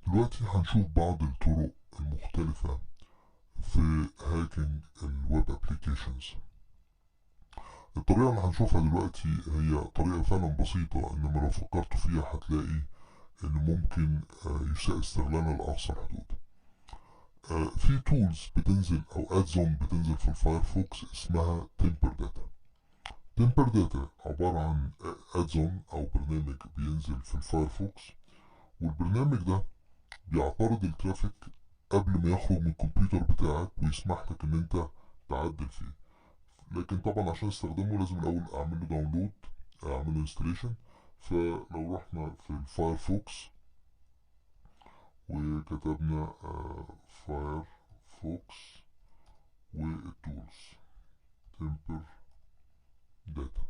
دلوقتي هنشوف بعض الطرق المختلفة في هاكينج الويب ابليكيشنز. الطريقة اللي هنشوفها دلوقتي هي طريقة فعلا بسيطة، انما لو فكرت فيها هتلاقي ان ممكن يساء استغلالها لأقصى الحدود. في تولز بتنزل او ادزون بتنزل في الفايرفوكس اسمها تمبر داتا. تمبر داتا عبارة عن ادزون او برنامج بينزل في الفايرفوكس، والبرنامج ده بيعترض الترافيك قبل ما يخرج من الكمبيوتر بتاعك ويسمح لك ان انت تعدل فيه. لكن طبعا عشان استخدمه لازم الاول اعمل له داونلود، اعمل له انستليشن. فلو رحنا في الفايرفوكس وكتبنا فايرفوكس والتولز تمبر داتا،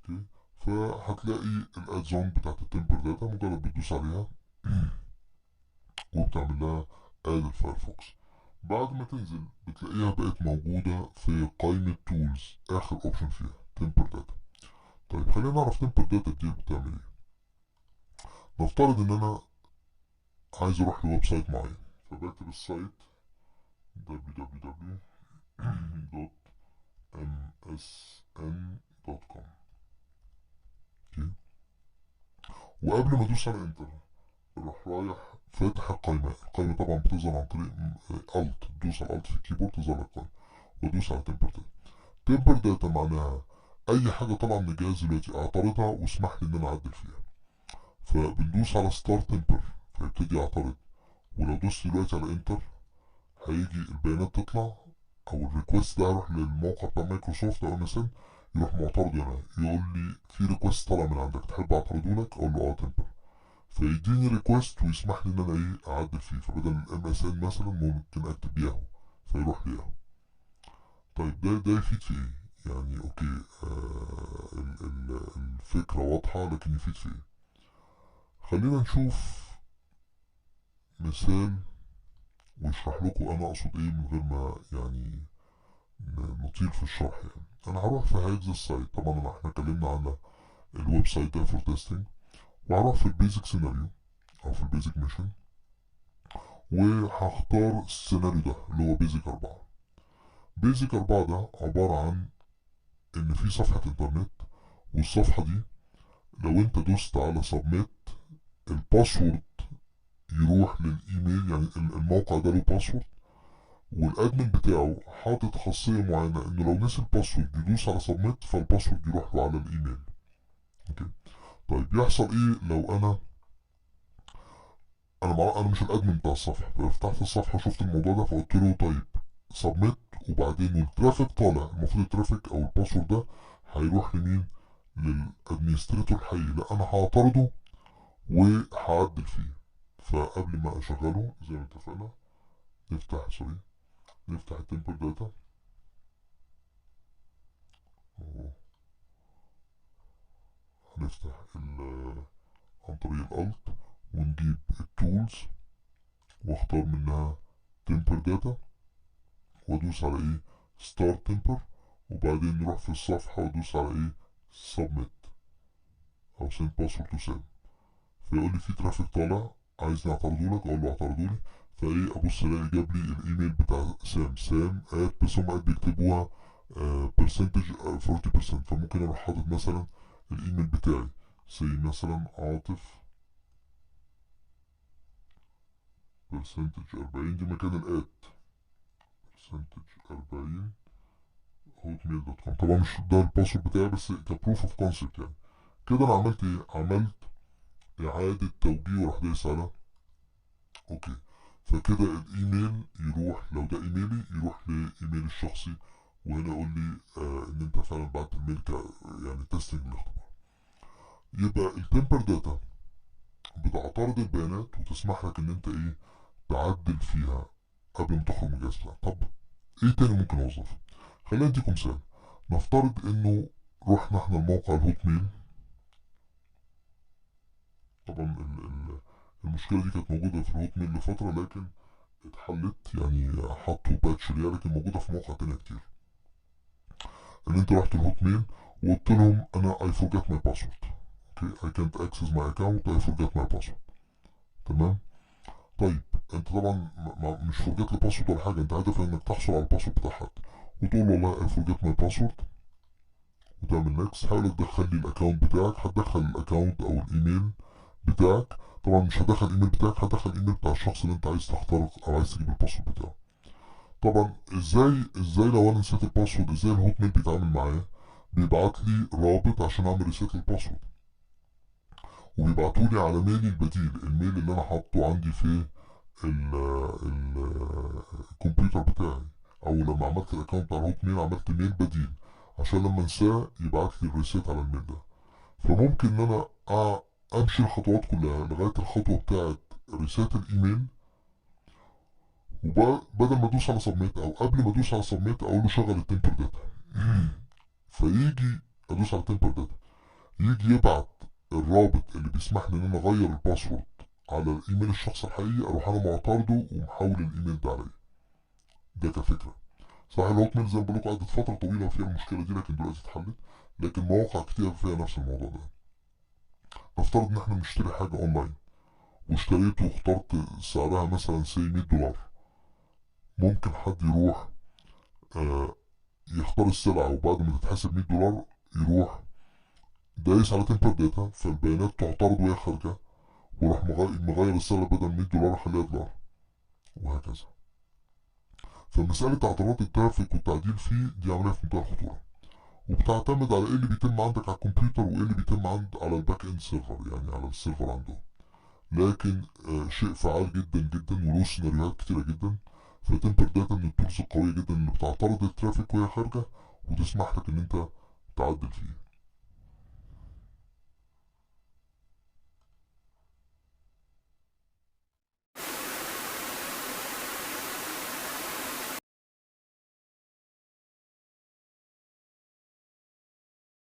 اوكي، فهتلاقي الادزون بتاعت التمبر داتا مجرد بتدوس عليها وبتعمل لها اد الفايرفوكس. بعد ما تنزل بتلاقيها بقت موجودة في قائمة تولز، آخر اوبشن فيها تمبر داتا. طيب خلينا نعرف تمبر داتا دي بتعمل ايه. نفترض ان انا عايز اروح لويب سايت معين، فبكتب السايت www.msn.com، وقبل ما ادوس على انتر اروح رايح فاتح القائمة طبعا بتظهر عن طريق الت، تدوس على الت في الكيبورد تظهر القائمة وادوس على تمبر داتا. تمبر داتا معناها اي حاجة طالعة من الجهاز دلوقتي اعترضها واسمح لي ان انا اعدل فيها. فبندوس على ستارت تمبر فيبتدي يعترض، ولو دوست دلوقتي على انتر هيجي البيانات تطلع، او الريكوست ده يروح للموقع بتاع مايكروسوفت او MSN، يروح معترض هنا يقول لي في ريكوست طالع من عندك تحب اعترضه لك، اقول له اه تمبر، فيديني ريكوست ويسمح لي ان انا اعدل فيه. فبدل MSN مثلا ممكن اكتب ياهو فيروح لياهو. طيب ده يفيد في ايه؟ يعني اوكي، الفكرة واضحة لكن يفيد في ايه؟ خلينا نشوف مثال ويشرح لكم انا اقصد ايه من غير ما يعني نطيل في الشرح. يعني انا هروح في هاكز السايت، طبعا احنا اتكلمنا على الويب سايت ده فور تيستنج، وهروح في البيزك سيناريو او في البيزك ميشن، وهختار السيناريو ده اللي هو بيزك 4. بيزك 4 ده عبارة عن ان في صفحة انترنت، والصفحة دي لو انت دوست على سبميت الباسورد يروح للايميل، يعني الموقع ده له باسورد، والادمن بتاعه حاطط خاصية معينة انه لو نسي الباسورد يدوس على سبميت فالباسورد يروح له على الايميل. اوكي، طيب يحصل ايه لو انا مش الادمن بتاع الصفحة، ففتحت الصفحة وشفت الموضوع ده فقلت له طيب سبميت، وبعدين والترافيك طالع، المفروض الترافيك او الباسورد ده هيروح لمين؟ للادمنستريتور الحقيقي. لا انا هعترضه وهعدل فيه. فقبل ما اشغله زي ما اتفقنا نفتح التمبل داتا اهو، هنفتح عن طريق الالت ونجيب التولز واختار منها تمبر داتا وادوس على ستارت تمبر، وبعدين نروح في الصفحة وادوس على سبميت او سند باسورد تو سيف. فيقول لي في ترافيك طالع عايزني اعترضه لك، اقول له اعترضه لي. ابص الاقي جاب لي الايميل بتاع سام بس هم بيكتبوها برسنتج 40%، فممكن اروح حاطط مثلا الايميل بتاعي زي مثلا عاطف برسنتج 40، دي مكان الات برسنتج 40 hotmail.com. طبعا مش ده الباسورد بتاعي بس كبروف اوف كونسبت. يعني كده انا عملت عملت اعادة توجيه وراح دايس على اوكي. فكده الايميل يروح، لو ده ايميلي يروح لايميل الشخصي، وهنا يقول لي ان انت فعلا بعت الميل يعني تيستنج الاختبار. يبقى التمبر داتا بتعترض البيانات وتسمح لك ان انت تعدل فيها قبل ما تخرج من الجهاز بتاعك. طب ايه تاني ممكن اوظفه؟ خلينا نديكم مثال. نفترض انه رحنا احنا الموقع الهوت ميل. طبعا المشكلة دي كانت موجودة في الهوت ميل لفترة لكن اتحلت، يعني حطوا باتش ليها، لكن موجودة في مواقع تانية كتير. ان انت رحت الهوت ميل وقلت لهم انا I forgot my password. اوكي I can't access my account I forgot my password. تمام. طيب انت طبعا مش فورجيت الباسورد ولا حاجه، انت هدفك انك تحصل على الباسورد بتاع حد، وتقول له والله فورجيت ماي باسورد، وتعمل نكست. حاول تدخل لي الاكونت بتاعك، هتدخل الاكونت او الايميل بتاعك. طبعا مش هدخل الايميل بتاعك، هدخل الايميل بتاع الشخص اللي انت عايز تخترق او عايز تجيب الباسورد بتاعه. طبعا ازاي لو انا نسيت الباسورد، ازاي الهوت ميل بيتعامل معايا؟ بيبعت لي رابط عشان اعمل ريسيت للباسورد، وبيبعتولي على ميلي البديل، الميل اللي انا حاطه عندي في الكمبيوتر بتاعي، او لما عملت الاكونت على الهوت ميل عملت ميل بديل عشان لما انساه يبعت لي الريسيت على الميل ده. فممكن ان انا امشي الخطوات كلها لغايه الخطوه بتاعه ريسيت الايميل، وبدل ما ادوس على سبميت او قبل ما ادوس على سبميت اقول له شغل التمبر داتا. فيجي ادوس على التمبر داتا، يجي يبعت الرابط اللي بيسمح لي ان انا اغير الباسورد على الايميل الشخص الحقيقي، اروح انا معترضه ومحول الايميل ده عليا. ده كفكره. صحيح الهوت ميل زي ما بقول لكم قعدت فتره طويله فيها المشكله دي، لكن دلوقتي اتحلت. لكن مواقع كتير فيها نفس الموضوع ده. نفترض ان احنا بنشتري حاجه اونلاين، واشتريت واخترت سعرها مثلا سي $100، ممكن حد يروح يختار السلعة، وبعد ما تتحسب $100 يروح دايس على تمبر داتا، فالبيانات تعترض وهي خارجة، وراح مغير السلعة بدل $100 خليها $، وهكذا. فمسألة اعتراض الترافيك والتعديل فيه دي عملية في منتهى الخطورة، وبتعتمد على ايه اللي بيتم عندك على الكمبيوتر وايه اللي بيتم على الباك اند سيرفر، يعني على السيرفر عندهم. لكن شيء فعال جدا جدا وله سيناريوهات كتيرة جدا. فتمبر داتا من التولز القوية جدا اللي بتعترض الترافيك وهي خارجة، وتسمح لك ان انت تعدل فيه.